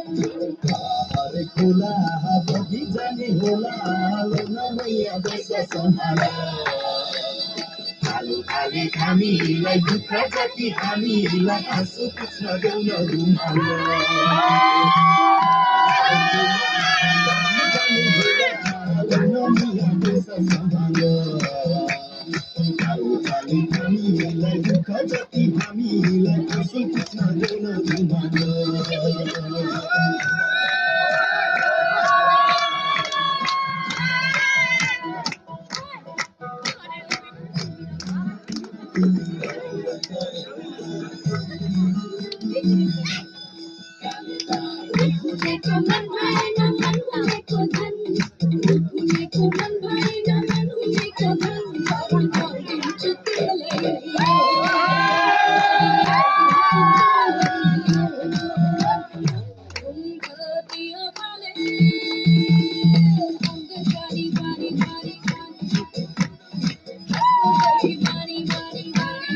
हरे खोला बगी जाने होला लौना मैया दस सम्हाल आलु खाली हामीलाई दुःख जति हामीलाई आँसु पुछ्न देऊ न रुमाल लौना मैया दस सम्हाल आलु खाली हामीलाई दुःख जति हामीलाई आँसु पुछ्न देऊ न रुमाल मुझे तो मन भाए न मन मुझे को धन मुझे तो मन भाए न मन मुझे को धन और दिन चुके ले पिया वाले अंग बारी बारी बारी बारी बारी बारी